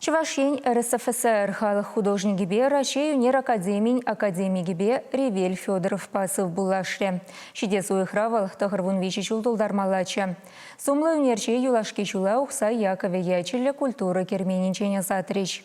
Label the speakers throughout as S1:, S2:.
S1: Чувашень РСФСР халық художнигибе Рашей Унер академигибе Ревель Федоров пасов булашре. Шидес уйхравал тахырвун вичи чулдулдар малача. Сумлы унерче юлашки чула ухса Якове ячелі культуры керменинчене затрич.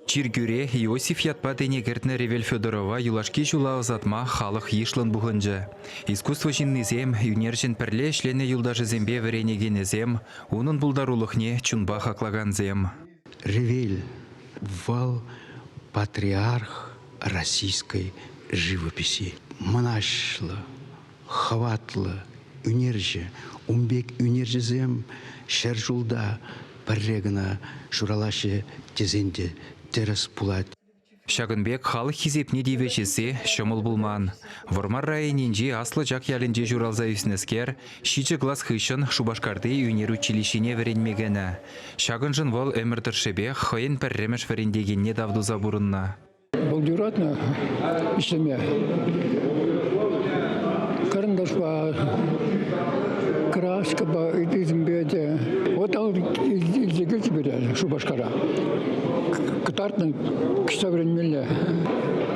S2: Чиргюре Иосиф Ятпатыне кертне Ревель Федорова юлашки жула озатма халық ешлын бұғынжы. Искусство жиннезем, юнержен пірле шлені юлдажы зембе веренегенезем, унын бұлдарулықне чунба хақлаганзем.
S3: Ревель вал патриарх российской живописи. Монашлы, хватлы, юнерже, умбек юнержезем, шержулда, паррегна, шуралаще тезенде, терес пулат.
S2: Шагынбек халық хизепне девечесі шымыл булман. Вормар районинже аслы жак ялінже журалза үснескер, шичі глаз хышын Шубашкарды юнер училищене веренмегені. Шагынжын вол өмірдіршебе хойын пәрремеш верендегенне давдуза бурынна.
S4: Бұл дюратна ішіме. Карандаш ба, краска ба, идизм беде. Вот он излегел тебе Шубашкара. Катартный современный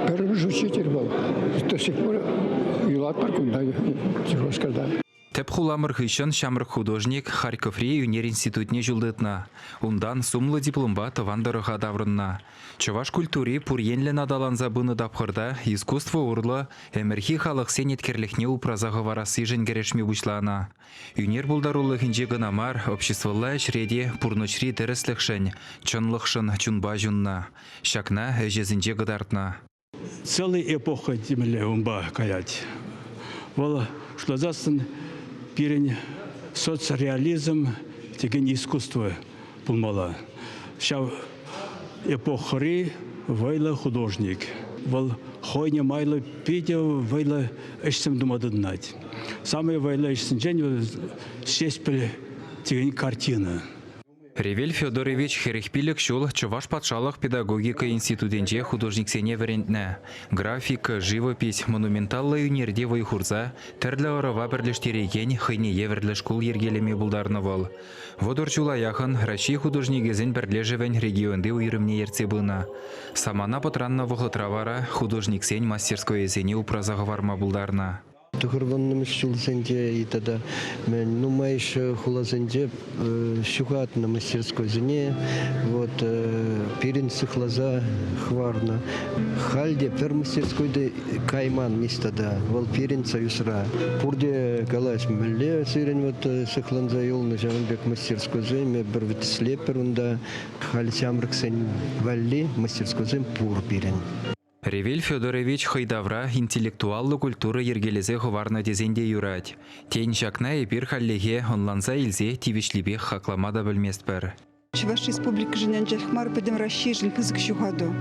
S4: первый учитель был. До сих пор юлат паркунда Шубашкарда.
S2: Теп хуламыр хышын шамрық художник Харьковри юнер институтне жылдытна. Ундан сумлы дипломба тывандырыға даврынна. Чуваш культури пурьенлі надаланза бұны дапқырда искусство урлы әмірхи халық сенеткерлікне упразағы варасы жінгерешме бұшлана. Юнер бұлдарулы хінже гынамар обществолла әшреде пурнычри дәріслікшін, чынлықшын чунба жүнна. Шакна әжезінже гыдартна.
S5: Целая эпоха демеле умба каять. Вала шлазасын пирень соцреализм деген искусство пулмала. Шау эпохри вайла художник. Вал хойне майла пидя вайла эшсем думадыннать. Самое вайла эшсен жень шеспель деген картина.
S2: Ревель Федорович херехпилік шул Чуваш патшалық педагогика институтенже художниксене верентне. Графика, живопись, монументаллы юнерде вайхурза, тәрлі орава бірліштереген хыйне еверлі шкул ергелеме бұлдарны бол. Водор чула яхын Раши художнигезен бірлежевен регионды уйрымне ерце бұна. Самана патранна вғытравара художниксен мастерской езене упразағы варма бұлдарна.
S6: Тухырванным шулзенде и тогда ну маешь хулазенде щугат на мастерской зене вот перенцы хлаза хварна хальде пер мастерской де кайман места да вал перенца юсра пурде галаш мле сирен вот сахланза юл на жанбек мастерской земе бервит слеперунда хальсямрксен валли мастерской зем пур перен.
S2: Ревель Федорович хайдавра интеллектуаллы культура ергелезе ховарна дезенде юрать. Тень шакна эпир халлеге онланса илзе тивишлибе хакламада білместпір.
S7: Чуваш республика жененже хмар педем расшижен пызык щухаду.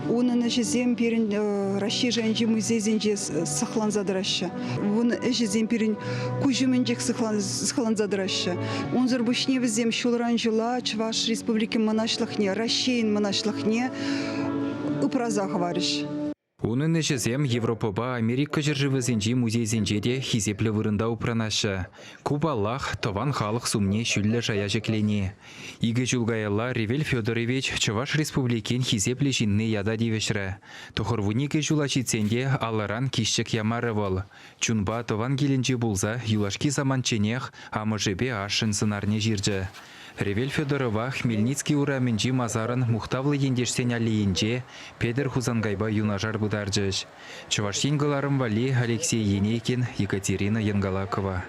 S7: Он на жезем перен расшиженже музей зенже сахланзадраща. Он жезем перен кужуменжек сахланзадраща. Он зарбушне везем шулранжула Чуваш республики монашлахне, расшейн монашлахне. Упраза говоришь.
S2: Унын эшезем Европаба Америка жыржывызенжи музей зенжеде хизеплі вырында упранашы. Кубаллах тован халық сумне шүллі жая жеклене. Игі жылғайалла Ревель Федорович Чуваш республикин хизеплі жинны яда девешрі. Тухырвунике жулачитсенде аларан кишчек ямары бол. Чунба тован келенже булза юлашки заманченех амыжебе ашын сынарне жиржі. Ревель Федорова Хмельницкий ураменжи мазарын мухтавлы ендешсен алиенже Педер Хузангайба юнажар бударжыш. Чуваш енгыларым вали Алексей Енейкин, Екатерина Янгалакова.